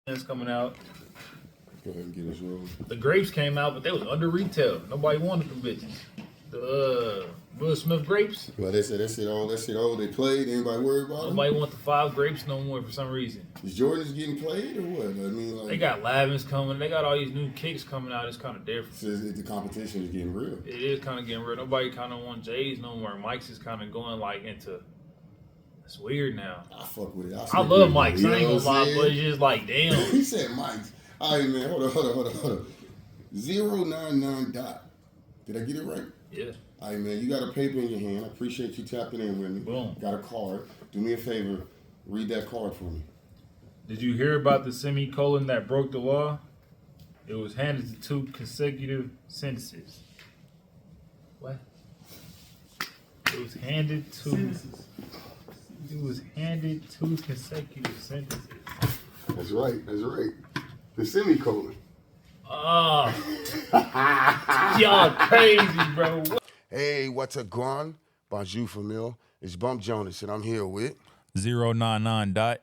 That's coming out. Go ahead and get us rolling. The grapes came out, but they was under retail. Nobody wanted them bitches. The Will Smith grapes. Well, they said that shit all they played. Anybody worried about Nobody want the 5 grapes no more for some reason. Is Jordan's getting played or what? I mean, like, They got Lavins coming. They got all these new kicks coming out. It's kind of different. Says the competition is getting real. It is kind of getting real. Nobody kind of want J's no more. Mike's is kind of going like into. It's weird now. I fuck with it. I love Mike's. I ain't gonna lie, but it's just like damn. He said Mike's. All right, man. Hold on. 099 dot. Did I get it right? Yeah. All right, man. You got a paper in your hand. I appreciate you tapping in with me. Boom. Got a card. Do me a favor. Read that card for me. Did you hear about the semicolon that broke the law? It was handed to 2 consecutive sentences. What? It was handed to. It was handed 2 consecutive sentences. That's right. The semicolon. Oh. Y'all crazy, bro. Hey, what's a gone? Bonjour, famille. It's Bump Jonas, and I'm here with 099 dot.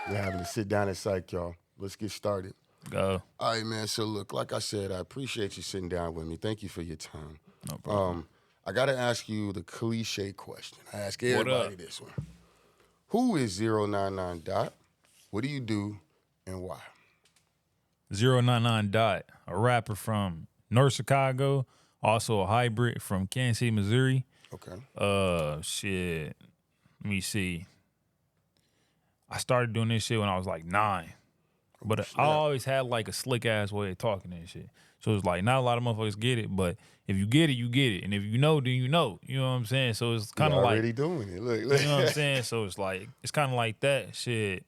We're having to sit down at Syke, y'all. Let's get started. Go. All right, man. So, look, like I said, I appreciate you sitting down with me. Thank you for your time. No problem. I got to ask you the cliche question. I ask everybody this one. Who is 099 dot? What do you do and why? 099 dot, a rapper from North Chicago, also a hybrid from Kansas City, Missouri. Okay. Shit. Let me see. I started doing this shit when I was like 9. But I always had like a slick ass way of talking and shit. So it's like not a lot of motherfuckers get it, but if you get it, you get it. And if you know, then you know. You know what I'm saying? So it's kind of like already doing it. Look. You know what I'm saying? So it's like it's kind of like that shit.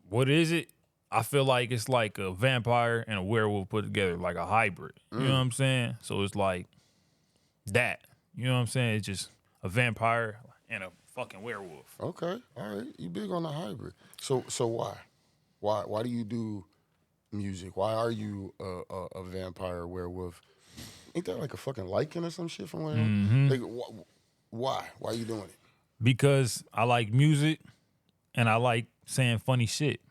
What is it? I feel like it's like a vampire and a werewolf put together, like a hybrid. You know what I'm saying? So it's like that. You know what I'm saying? It's just a vampire and a fucking werewolf. Okay. All right. You big on the hybrid. So why? Why do you do music? Why are you a vampire werewolf? Ain't that like a fucking lichen or some shit from where? Like, why? Why are you doing it? Because I like music and I like saying funny shit.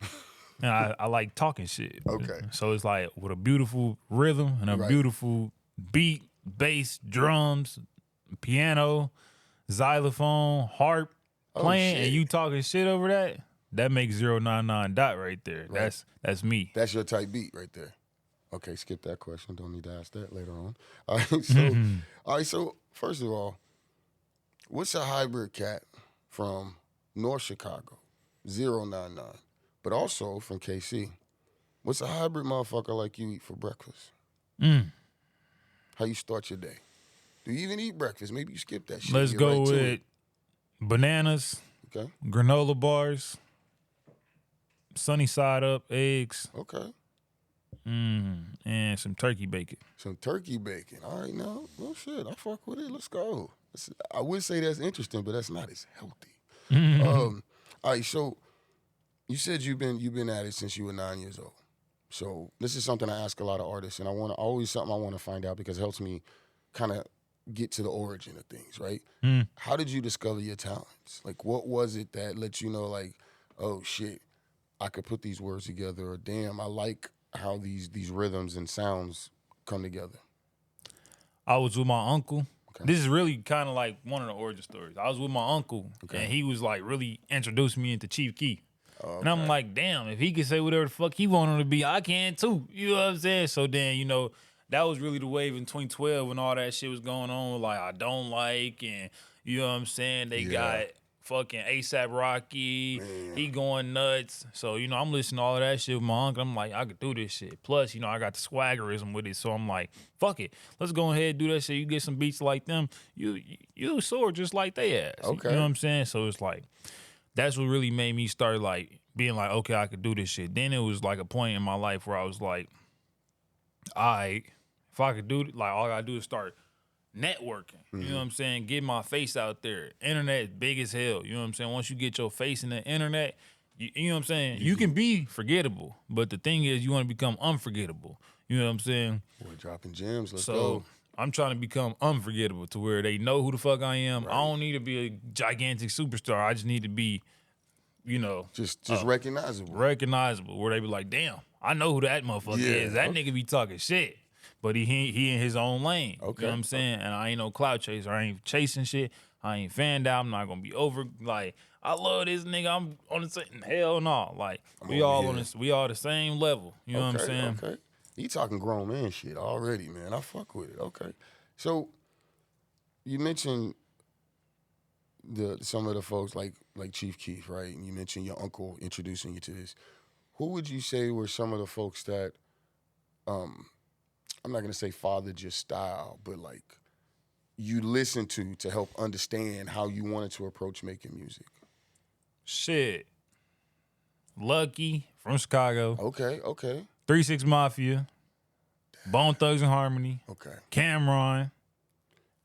And I like talking shit. Okay. So it's like with a beautiful rhythm and a beautiful beat, bass, drums, piano, xylophone, harp playing, and you talking shit over that makes 099 dot right there. Right. That's me. That's your type beat right there. Okay, skip that question. Don't need to ask that later on. All right, so first of all, what's a hybrid cat from North Chicago? 099. But also from KC. What's a hybrid motherfucker like you eat for breakfast? How you start your day? Do you even eat breakfast? Maybe you skip that shit. Let's go with bananas, okay, granola bars, sunny side up eggs. Okay. And some turkey bacon. Some turkey bacon. All right, now, well, shit, I fuck with it. Let's go. I would say that's interesting, but that's not as healthy. All right, so you said you've been at it since you were 9 years old. So this is something I ask a lot of artists, and always something I want to find out because it helps me kind of get to the origin of things, right? How did you discover your talents? Like, what was it that let you know, like, oh shit, I could put these words together, or damn, I like how these rhythms and sounds come together? I was with my uncle. Okay. This is really kind of like one of the origin stories. I was with my uncle, and he was like really introducing me into Chief Keef. Okay. And I'm like, damn, if he can say whatever the fuck he want him to be, I can too. You know what I'm saying? So then, you know, that was really the wave in 2012 when all that shit was going on. Like, I don't like, and you know what I'm saying? They got fucking A$AP Rocky. Man. He going nuts. So, you know, I'm listening to all of that shit with my uncle. I'm like, I could do this shit. Plus, you know, I got the swaggerism with it. So I'm like, fuck it. Let's go ahead and do that shit. You get some beats like them. You soar just like they ass. Okay. You know what I'm saying? So it's like, that's what really made me start like being like, okay, I could do this shit. Then it was like a point in my life where I was like, all right, if I could do it, like all I gotta do is start networking. You know what I'm saying? Get my face out there. Internet big as hell. You know what I'm saying? Once you get your face in the internet, you know what I'm saying? You can be forgettable, but the thing is you want to become unforgettable. You know what I'm saying? Boy, dropping gems. Let's so, go. I'm trying to become unforgettable to where they know who the fuck I am. Right. I don't need to be a gigantic superstar. I just need to be just recognizable. Recognizable, where they be like, damn, I know who that motherfucker is. That nigga be talking shit. But he in his own lane. Okay. You know what I'm saying? And I ain't no clout chaser. I ain't chasing shit. I ain't fanned out. I'm not gonna be over like I love this nigga. I'm on the same hell no. Like we all the same level. You know what I'm saying? Okay. You talking grown man shit already, man. I fuck with it. Okay. So you mentioned some of the folks like Chief Keef, right? And you mentioned your uncle introducing you to this. Who would you say were some of the folks that I'm not gonna say fathered your style, but like you listened to help understand how you wanted to approach making music? Shit. Lucky from Chicago. Okay. 3 6 Mafia. Bone Thugs and Harmony. Okay. Cameron.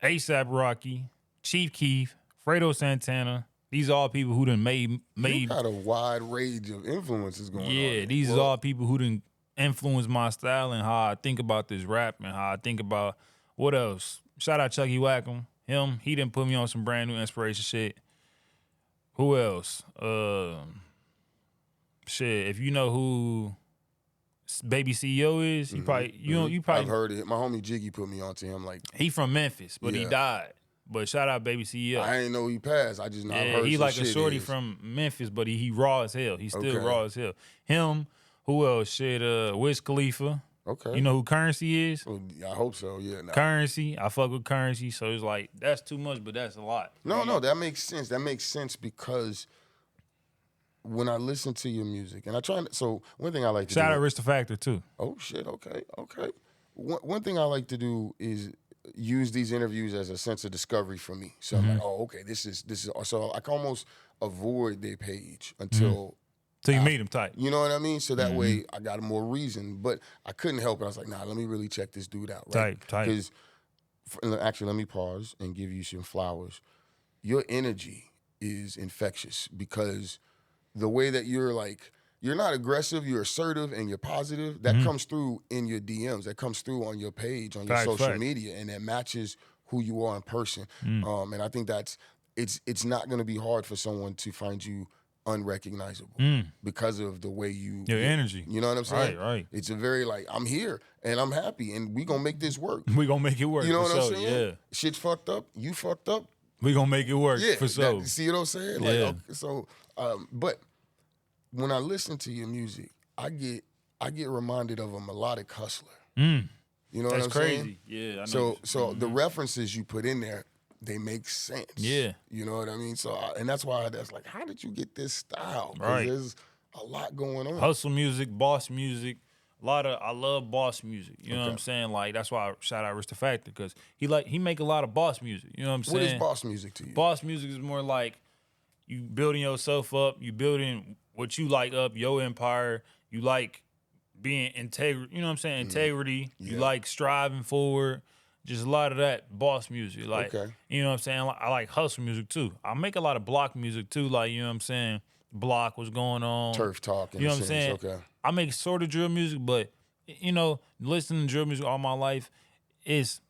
A$AP Rocky. Chief Keef. Fredo Santana. These are all people who done made. You got a wide range of influences going on. Yeah, these are all people who done influenced my style and how I think about this rap and how I think about what else. Shout out Chucky Wackham. He done put me on some brand new inspiration shit. Who else? Shit, if you know who Baby CEO is, you probably I've heard it. My homie Jiggy put me onto him. Like he from Memphis, but he died. But shout out Baby CEO. I didn't know he passed. I just know I've heard he some like a shit shorty from Memphis, but he raw as hell. He's still raw as hell. Him, who else? Shit, Wiz Khalifa. Okay. You know who Currency is? Well, I hope so, yeah. Nah. Currency. I fuck with Currency, so it's like, that's too much, but that's a lot. No, that makes sense. That makes sense because when I listen to your music, and I try to, so one thing I like to do. Shout out Rich the Factor, too. Oh, shit, okay. One thing I like to do is use these interviews as a sense of discovery for me. So I'm like, oh, okay, this is, so I can almost avoid their page until Till you meet him type. You know what I mean? So that way I got more reason. But I couldn't help it. I was like, nah, let me really check this dude out. Right? Type. Because, actually, let me pause and give you some flowers. Your energy is infectious because the way that you're like, you're not aggressive, you're assertive, and you're positive. That comes through in your DMs. That comes through on your page, on your social media, and that matches who you are in person. And I think it's not going to be hard for someone to find you unrecognizable because of the way your energy. You know what I'm saying? Right. It's a very like, I'm here and I'm happy and we gonna make this work. We gonna make it work. You know what I'm saying? Yeah. Shit's fucked up. You fucked up. We gonna make it work. Yeah. For sure. See what I'm saying? Like, okay, so, but when I listen to your music, I get reminded of a melodic hustler. You know what I'm crazy. saying? Yeah. I know. So the references you put in there, they make sense. Yeah. You know what I mean? So, and that's why that's like, how did you get this style? Right. There's a lot going on. Hustle music, boss music. I love boss music. You know what I'm saying? Like, that's why I shout out Rich the Factor, because he make a lot of boss music. You know what I'm saying? What is boss music to you? Boss music is more like you building yourself up, you building what you like up, your empire. You like being integrity. You know what I'm saying? Integrity. Yeah. You like striving forward. Just a lot of that boss music. Like, you know what I'm saying? I like hustle music too. I make a lot of block music too. Like, you know what I'm saying? Block, what's going on. Turf talk. You know what I'm saying? Okay. I make sort of drill music, but, you know, listening to drill music all my life it's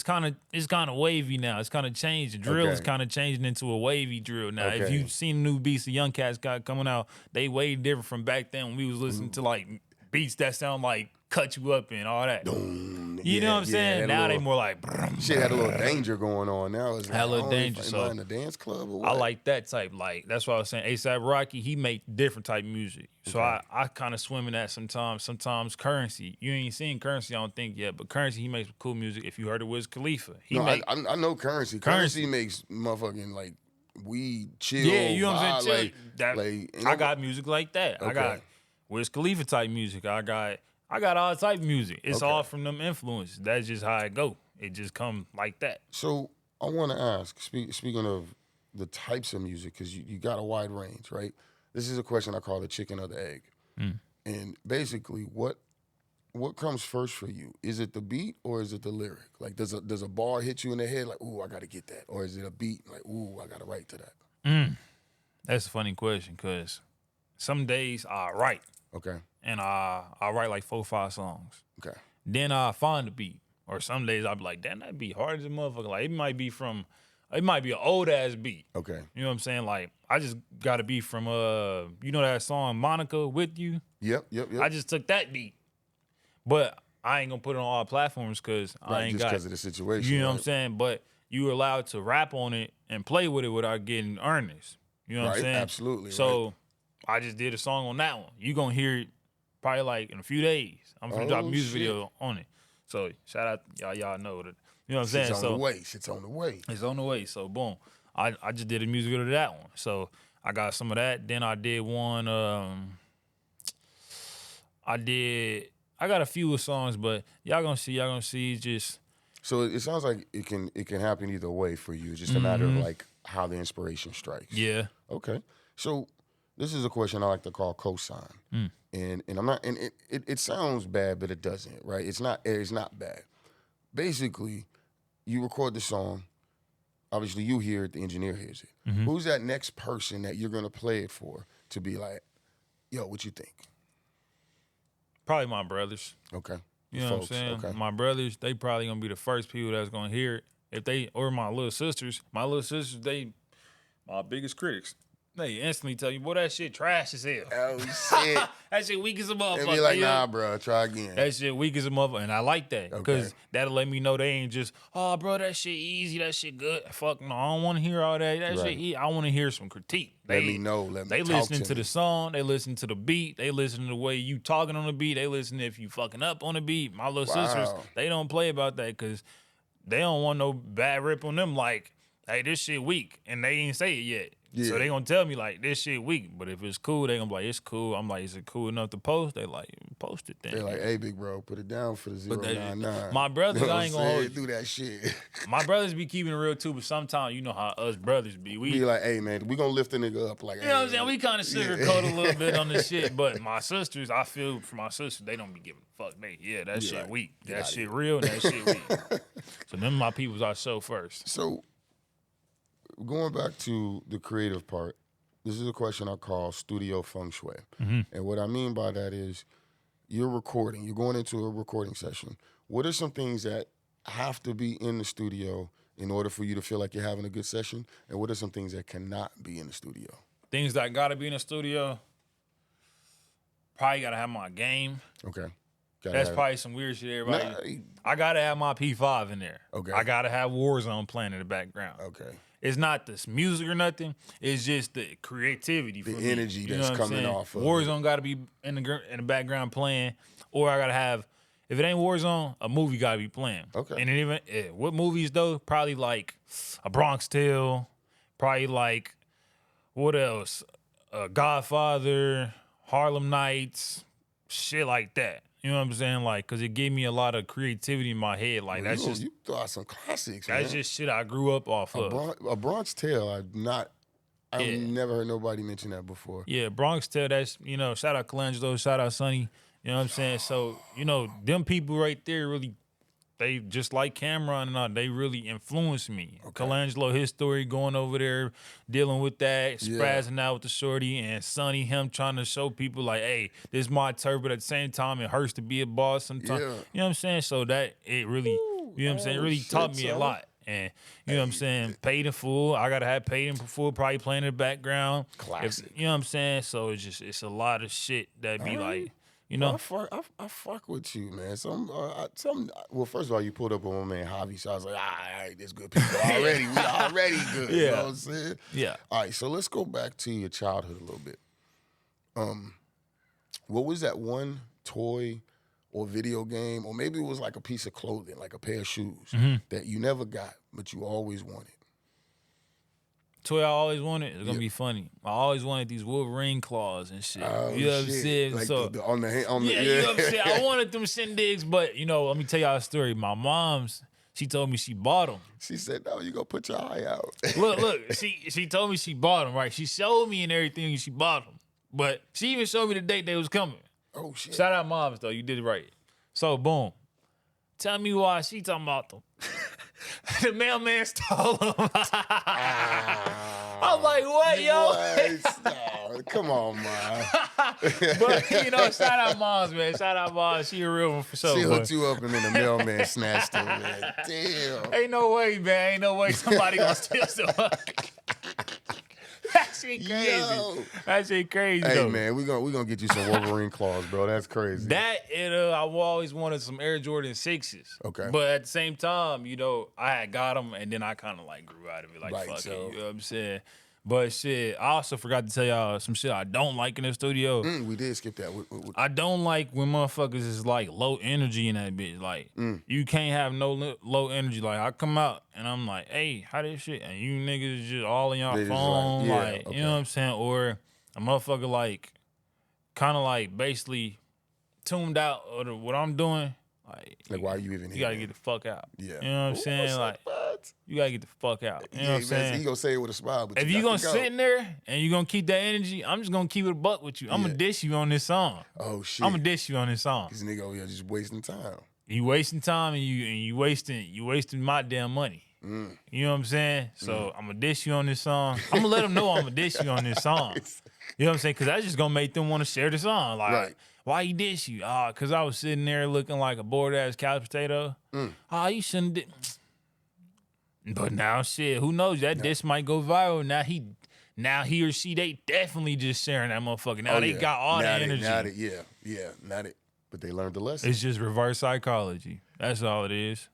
kind of wavy now. It's kind of changed. The drill is kind of changing into a wavy drill now. If you've seen new beats the young cats got coming out, they way different from back then when we was listening to like beats that sound like cut you up and all that. You know what I'm saying? Now they more like shit had a little danger going on. Now it's like, a little danger. So in the dance club or what? I like that type. Like, that's why I was saying A$AP Rocky, he make different type music. So I kind of swim in that sometimes. Sometimes Currency. You ain't seen Currency, I don't think yet, but Currency, he makes cool music. If you heard of Wiz Khalifa. I know Currency. Currency makes motherfucking like weed, chill. Yeah, you know what I'm saying? I got music like that. I got Wiz Khalifa type music. I got all type of music. It's all from them influences. That's just how it go. It just come like that. So I want to ask, speaking of the types of music, because you got a wide range, right? This is a question I call the chicken or the egg. And basically, what comes first for you? Is it the beat or is it the lyric? Like, does a bar hit you in the head like, ooh, I got to get that? Or is it a beat like, ooh, I got to write to that? That's a funny question, because some days I write. Okay. And I write like 4 or 5 songs. Okay. Then I find the beat. Or some days I'll be like, damn, that beat hard as a motherfucker. Like, it might be from It might be an old ass beat. Okay. You know what I'm saying? Like, I just got a beat from you know that song Monica With You? Yep. I just took that beat. But I ain't gonna put it on all platforms because I ain't just got because of the situation. You know what I'm saying? But you were allowed to rap on it and play with it without getting earnest. You know what I'm saying? Absolutely. So I just did a song on that one. You gonna hear it probably like in a few days. I'm gonna drop a music video on it. So shout out y'all know that. You know what I'm saying? Shit's on the way. Shit's on the way. It's on the way. So boom. I just did a music video to that one. So I got some of that. Then I did one I got a few songs, but y'all gonna see just. So it sounds like it can happen either way for you. It's just a matter of like how the inspiration strikes. Yeah. Okay. So this is a question I like to call cosign. And I'm not, and it sounds bad, but it doesn't, right? It's not bad. Basically, you record the song. Obviously, you hear it, the engineer hears it. Who's that next person that you're gonna play it for to be like, yo, what you think? Probably my brothers. Okay. You know what I'm saying? Okay. My brothers, they probably gonna be the first people that's gonna hear it. If they, or my little sisters, they my biggest critics. They instantly tell you, boy, that shit trash as hell. Oh, shit. That shit weak as a motherfucker. They be like, nah, bro, try again. That shit weak as a motherfucker. And I like that. Because that'll let me know they ain't just, oh, bro, that shit easy, that shit good. Fuck no, I don't want to hear all that. That shit easy. I want to hear some critique. Let me know. They listening to the song. They listen to the beat. They listen to the way you talking on the beat. They listen if you fucking up on the beat. My little sisters, they don't play about that because they don't want no bad rip on them like, hey, this shit weak. And they ain't say it yet. Yeah. So they gonna tell me like this shit weak, but if it's cool, they gonna be like it's cool. I'm like, is it cool enough to post? They like post it then. They like, hey, big bro, put it down for the 099. My brothers, I ain't gonna do that shit. My brothers be keeping it real too, but sometimes you know how us brothers be. We be like, hey man, we gonna lift a nigga up like. You know what I'm saying? We kind of sugarcoat a little bit on this shit, but my sisters, I feel for my sisters, they don't be giving a fuck. That shit weak. That shit real. That shit weak. So them my peoples I show first. So going back to the creative part. This is a question I call studio feng shui. And what I mean by that is you're recording. You're going into a recording session. What are some things that have to be in the studio in order for you to feel like you're having a good session? And what are some things that cannot be in the studio? Things that got to be in the studio, probably got to have my game. Okay. That's probably some weird shit everybody. I got to have my P5 in there. Okay. I got to have Warzone playing in the background. Okay. It's not this music or nothing. It's just the creativity, the energy that's coming off of Warzone got to be in the background playing, or I gotta have. If it ain't Warzone, a movie got to be playing. Okay. And even what movies though? Probably like a Bronx Tale. Probably like what else? Godfather, Harlem Nights, shit like that. You know what I'm saying? Like, cause it gave me a lot of creativity in my head. Like that's just you throw out some classics. That's just shit I grew up off of. A Bronx Tale. I've never heard nobody mention that before. Yeah, Bronx Tale. That's shout out Colangelo, shout out Sonny. You know what I'm saying? So them people right there really, they just like Cameron and all. They really influenced me. Okay. Colangelo, his story going over there, dealing with that, spazzing out with the shorty, and Sonny, him trying to show people like, hey, this is my turf, but at the same time, it hurts to be a boss sometimes. Yeah. You know what I'm saying? So that it really, you know what I'm saying, it really taught me a lot. And you know what I'm saying? Paid in full. I gotta have paid in full, probably playing in the background. Classic. You know what I'm saying? So it's a lot of shit that be like. I fuck with you, man. Well, first of all, you pulled up on my man Javi, so I was like, all right, there's good people already. We already good. Yeah. You know what I'm saying? Yeah. All right, so let's go back to your childhood a little bit. What was that one toy or video game, or maybe it was like a piece of clothing, like a pair of shoes that you never got, but you always wanted? Toy I always wanted. It's gonna be funny. I always wanted these Wolverine claws and shit. Oh, you know what I'm saying? Like so you know what I'm saying? I wanted them shindigs, but let me tell y'all a story. My mom's, she told me she bought them. She said, "No, you go put your eye out." look. She told me she bought them. Right? She showed me and everything. She bought them, but she even showed me the date they was coming. Oh shit! Shout out moms though. You did it right. So boom. Tell me why she talking about them. The mailman stole them. I'm like, what, yo? Come on, man. But, shout out Moms, man. Shout out Moms. She a real one for sure. She hooked you up and then the mailman snatched her, man. Damn. Ain't no way, man. Ain't no way somebody gonna steal some. That shit crazy. Yo. That shit crazy, Hey, though. man, we gonna get you some Wolverine claws, bro. That's crazy. That and I've always wanted some Air Jordan 6s. Okay. But at the same time, I had got them and then I kind of like grew out of it. Like, Right, fuck so- it. You know what I'm saying? But shit, I also forgot to tell y'all some shit I don't like in the studio. We did skip that. I don't like when motherfuckers is like low energy in that bitch. Like, you can't have no low energy. Like, I come out and I'm like, hey, how this shit? And you niggas just all in y'all They just phone. like, Like, okay. you know what I'm saying? Or a motherfucker like, kind of like basically tuned out of what I'm doing. Like, why are you even here? You gotta get the fuck out. Yeah. You know what I'm saying? Like, you gotta get the fuck out. You know what I'm saying? He gonna say it with a smile, but If you you got gonna to go. sit in there and you gonna keep that energy, I'm just gonna keep it a buck with you. I'm gonna dish you on this song. Oh shit. I'm gonna dish you on this song. This nigga over here just wasting time. You wasting time and you wasting my damn money. You know what I'm saying? So I'm gonna dish you on this song. I'm gonna let them know I'm gonna dish you on this song. You know what I'm saying? Because that's just gonna make them want to share the song. Like, Right. why you dish you? Because I was sitting there looking like a bored ass couch potato. You shouldn't. But now, shit, who knows? That dish might go viral. Now he or she, they definitely just sharing that motherfucker. Now they got all the energy. But they learned the lesson. It's just reverse psychology. That's all it is.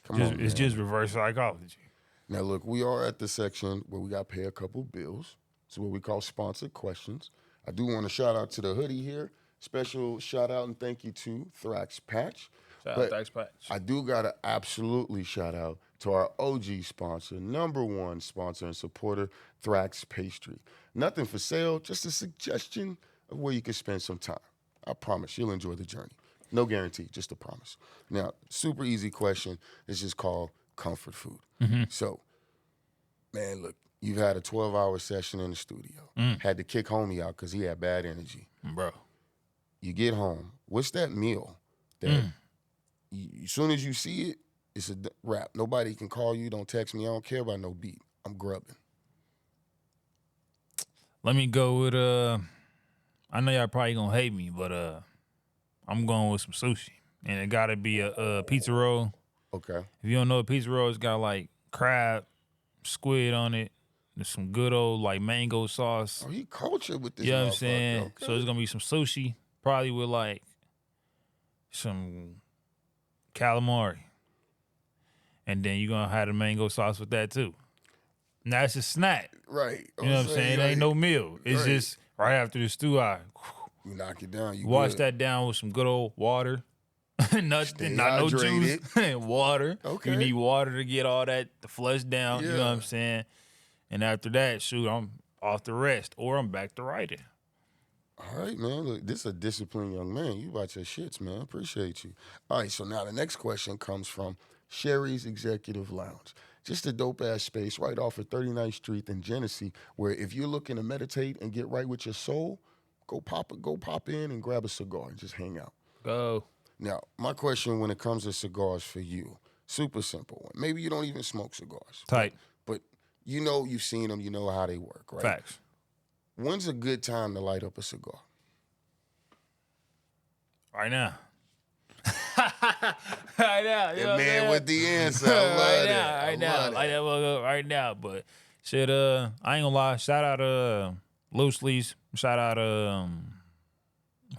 It's just reverse psychology. Now, look, we are at the section where we got to pay a couple bills. It's what we call sponsored questions. I do want to shout out to the hoodie here. Special shout out and thank you to Thrax Patch. Shout But out Thrax Patch. I do got to absolutely shout out to our OG sponsor, #1 sponsor and supporter, Thrax Pastry. Nothing for sale, just a suggestion of where you can spend some time. I promise you'll enjoy the journey. No guarantee, just a promise. Now, super easy question. It's just called comfort food. So, man, look, you've had a 12-hour session in the studio. Had to kick homie out because he had bad energy. Bro. You get home. What's that meal that as soon as you see it, it's a wrap. Nobody can call you. Don't text me. I don't care about no beat. I'm grubbing. Let me go with, I know y'all probably gonna hate me, but I'm going with some sushi. And it gotta be a pizza roll. Okay. If you don't know, a pizza roll, it's got like crab, squid on it. There's some good old like mango sauce. Oh, he cultured with this. You know what I'm motherfucker. saying? Okay. So it's gonna be some sushi, probably with like some calamari. And then you're gonna have the mango sauce with that too. Now it's a snack. Right. You know what I'm saying? It ain't no meal. It's Right. just right after the stew, You knock it down. You wash good. that down with some good old water. Nothing, Stay not no juice. hydrated. Water. Okay. You need water to get all that the flush down. You know what Yeah. I'm saying? And after that, shoot, I'm off the rest, or I'm back to writing. All right, man. Look, this is a disciplined young man. You about your shits, man. Appreciate you. All right, so now the next question comes from Sherry's Executive Lounge. Just a dope-ass space right off of 39th Street in Genesee, where if you're looking to meditate and get right with your soul, go pop in and grab a cigar and just hang out. Go. Now, my question when it comes to cigars for you, super simple one. Maybe you don't even smoke cigars. Tight. But you know you've seen them, you know how they work, right? Facts. When's a good time to light up a cigar? Right now. Right now. You know what I'm Man saying? with the answer. I love right it. now. I Right now. love Like it. that right now. But shit, I ain't gonna lie. Shout out Loose Lease. Shout out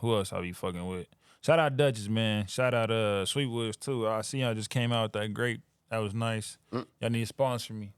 who else I be fucking with? Shout out Duchess, man. Shout out Sweetwoods too. I see y'all just came out with that grape. That was nice. Y'all need to sponsor me.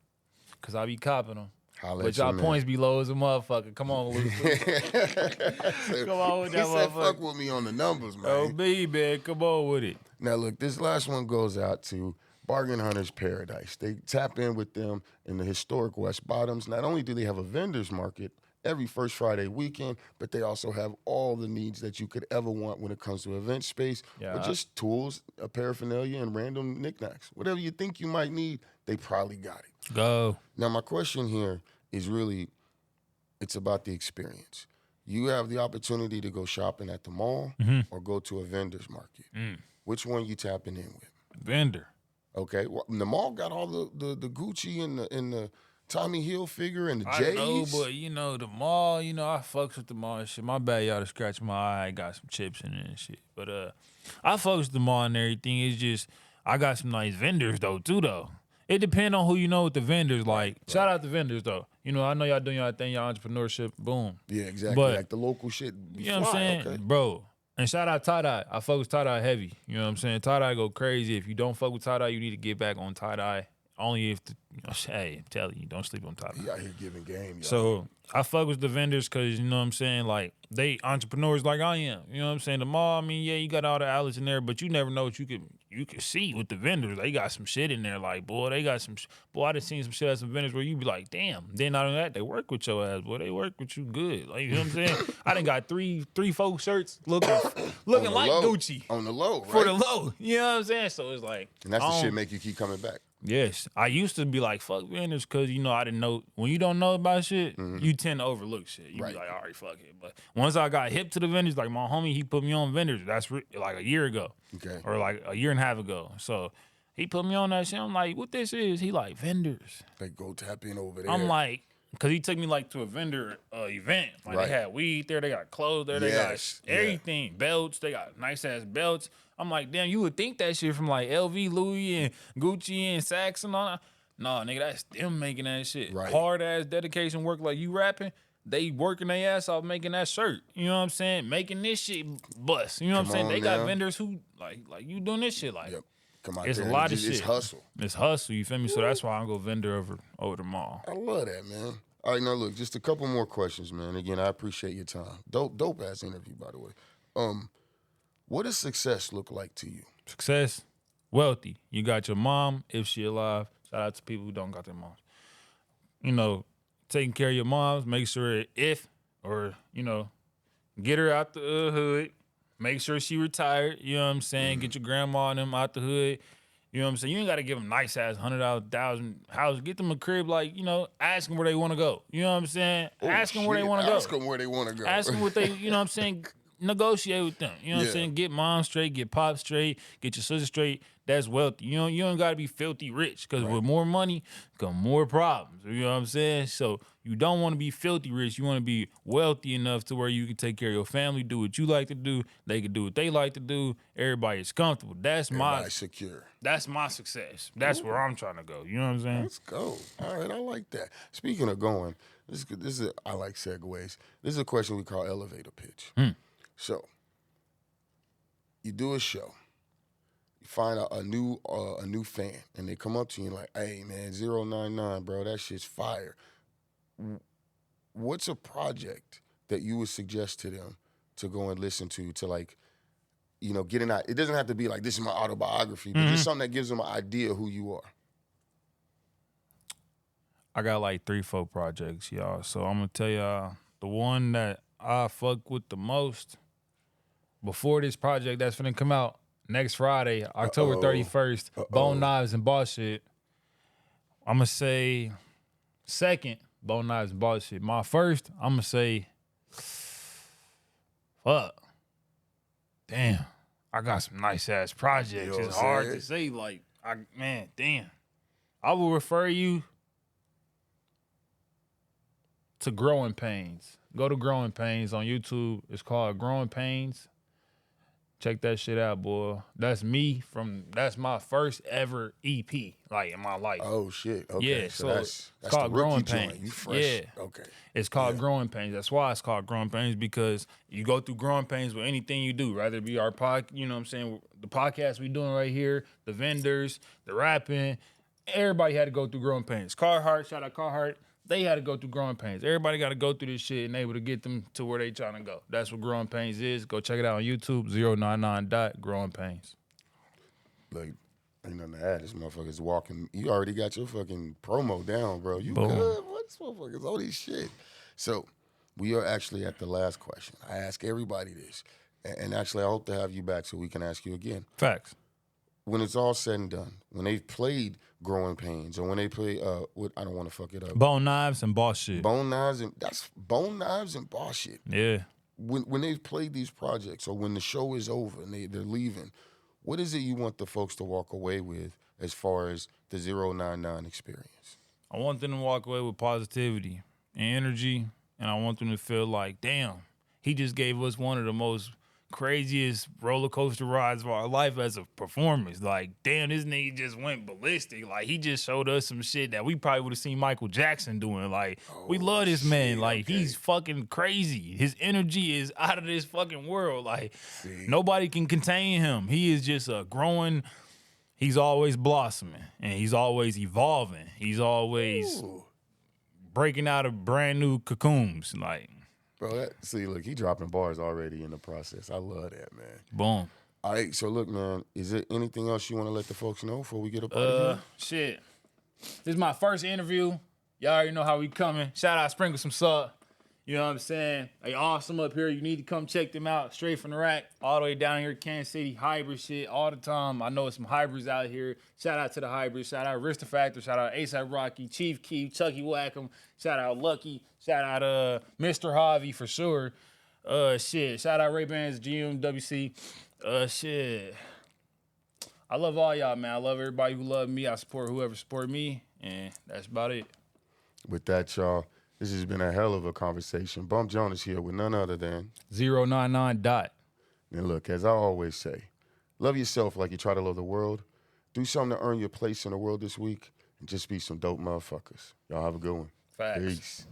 Cause I be copping them. Holla But at y'all you, man. points be low as a motherfucker. Come on, Loose Lease. Come on with He that said, motherfucker. fuck with me on the numbers, man. Oh, me, man. Come on with it. Now, look, this last one goes out to Bargain Hunters Paradise. They tap in with them in the historic West Bottoms. Not only do they have a vendor's market every first Friday weekend, but they also have all the needs that you could ever want when it comes to event space, Yeah. or just tools, paraphernalia, and random knickknacks. Whatever you think you might need, they probably got it. Go. Now, my question here is really, it's about the experience. You have the opportunity to go shopping at the mall or go to a vendor's market. Which one you tapping in with? Vendor. Okay, well, the mall got all the Gucci and Tommy Hilfiger and the I J's. know, but the mall, I fucks with the mall and shit. My bad, y'all to scratch my eye. I got some chips in it and shit. But I fucks with the mall and everything. It's just I got some nice vendors though. It depends on who you know with the vendors. Like, shout out to vendors though. I know y'all doing y'all thing, y'all entrepreneurship, boom. Yeah, exactly. But, like the local shit. You know what I'm saying? Okay. Bro. And shout out tie-dye. I fuck with tie-dye heavy. You know what I'm saying? Tie-dye go crazy. If you don't fuck with tie-dye, you need to get back on tie-dye. Only if, hey, I'm telling you, don't sleep on tie-dye. He out here giving game, y'all. So I fuck with the vendors because, you know what I'm saying, like, they entrepreneurs like I am. You know what I'm saying? The mall, I mean, yeah, you got all the outlets in there, but you never know what you can see with the vendors. They got some shit in there. Like, boy, they got some boy, I done seen some shit at some vendors where you be like, damn. Then not only that, they work with your ass, boy. They work with you good. Like, you know what I'm saying? I done got 3-4 shirts looking like low. Gucci. On the low, right? For the low. You know what I'm saying? So it's like. And that's the shit make you keep coming back. Yes. I used to be like, fuck vendors, because, I didn't know. When you don't know about shit, you tend to overlook shit. You be like, all right, fuck it. But once I got hip to the vendors, like my homie, he put me on vendors. That's like a year ago. Okay. Or like a year and a half ago. So he put me on that shit. I'm like, what this is? He like, vendors. Like, go tap in over there. I'm like, because he took me like to a vendor event. Like they had weed there, they got clothes there, they got everything. Belts, they got nice ass belts. I'm like, damn, you would think that shit from like LV, Louis, and Gucci and Saks and all that. No, nigga, that's them making that shit. Right. Hard ass dedication work like you rapping. They working their ass off making that shirt. You know what I'm saying? Making this shit bust. You know what I'm saying? They got vendors who like you doing this shit like. Yep. Come on, it's a lot of shit. It's hustle. It's hustle, you feel me? So that's why I go vendor over the mall. I love that, man. All right, now look, just a couple more questions, man. Again, I appreciate your time. Dope ass interview, by the way. What does success look like to you? Success, wealthy. You got your mom, if she alive. Shout out to people who don't got their moms. Taking care of your moms, make sure get her out the hood. Make sure she retired. You know what I'm saying? Get your grandma and them out the hood. You know what I'm saying? You ain't got to give them nice ass $100,000, $1,000 Get them a crib ask them where they want to go. You know what I'm saying? Ask them where they want to go. Ask them where they want to go. Ask them what they, you know what I'm saying? Negotiate with them. You know what I'm saying? Get mom straight, get pop straight, get your sister straight. That's wealthy. You don't got to be filthy rich because with more money come more problems. You know what I'm saying? So you don't want to be filthy rich. You want to be wealthy enough to where you can take care of your family, do what you like to do. They can do what they like to do. Everybody is comfortable. Everybody's secure. That's my success. That's where I'm trying to go. You know what I'm saying? Let's go. All right, I like that. Speaking of going, this is I like segues. This is a question we call elevator pitch. So you do a show. Find a new fan, and they come up to you and like, hey, man, 099, bro, that shit's fire. What's a project that you would suggest to them to go and listen to like, get an idea? It doesn't have to be like, this is my autobiography, but just something that gives them an idea of who you are. I got like 3-4 projects, y'all. So I'm going to tell y'all the one that I fuck with the most before this project that's finna come out. Next Friday, October 31st, Bone Knives and Boss Shit. I'm going to say second, Bone Knives and Boss Shit. My first, I'm going to say, fuck. Damn. I got some nice-ass projects. It's hard to say, damn. I will refer you to Growing Pains. Go to Growing Pains on YouTube. It's called Growing Pains. Check that shit out, boy. That's my first ever EP, in my life. Oh, shit. Okay. Yeah, so it's that's called the Growing joint. Pains. You fresh. Yeah. Okay. It's called Growing Pains. That's why it's called Growing Pains, because you go through growing pains with anything you do, rather it be our you know what I'm saying, the podcast we doing right here, the vendors, the rapping. Everybody had to go through growing pains. Carhartt, shout out Carhartt. They had to go through growing pains. Everybody got to go through this shit and able to get them to where they trying to go. That's what growing pains is. Go check it out on YouTube, 099.growing pains. Like, ain't nothing to add. This motherfucker's walking. You already got your fucking promo down, bro. You Boom. good? What this motherfucker's all this shit? So, we are actually at the last question. I ask everybody this. And actually, I hope to have you back so we can ask you again. Facts. When it's all said and done, when they've played Growing Pains, or when they play, I don't want to fuck it up. Bone Knives and Boss Shit. Bone Knives and Boss Shit. Yeah. When they've played these projects, or when the show is over and they're leaving, what is it you want the folks to walk away with as far as the 099 experience? I want them to walk away with positivity and energy, and I want them to feel like, damn, he just gave us one of the most craziest roller coaster rides of our life as a performance. Like, damn, this nigga just went ballistic. Like, he just showed us some shit that we probably would have seen Michael Jackson doing. Like, we love this man. Like, he's fucking crazy. His energy is out of this fucking world. Like, nobody can contain him. He is just a growing. He's always blossoming, and he's always evolving. He's always breaking out of brand new cocoons. Like, bro, look, he dropping bars already in the process. I love that, man. Boom. All right, so look, man, is there anything else you want to let the folks know before we get up out of here? Shit. This is my first interview. Y'all already know how we coming. Shout out Sprinkle Some Salt. You know what I'm saying? They awesome up here. You need to come check them out. Straight from the rack, all the way down here in Kansas City. Hybrid shit all the time. I know some hybrids out here. Shout out to the hybrids. Shout out Rista Factor. Shout out ASAP Rocky, Chief Keef, Chucky Wackham. Shout out Lucky. Shout out Mr. Harvey for sure. Shit. Shout out Ray-Bans, GMWC. Shit. I love all y'all, man. I love everybody who love me. I support whoever support me. And that's about it. With that, y'all, this has been a hell of a conversation. Bump Jonas here with none other than 099 Dot. And look, as I always say, love yourself like you try to love the world. Do something to earn your place in the world this week, and just be some dope motherfuckers. Y'all have a good one. Facts. Peace.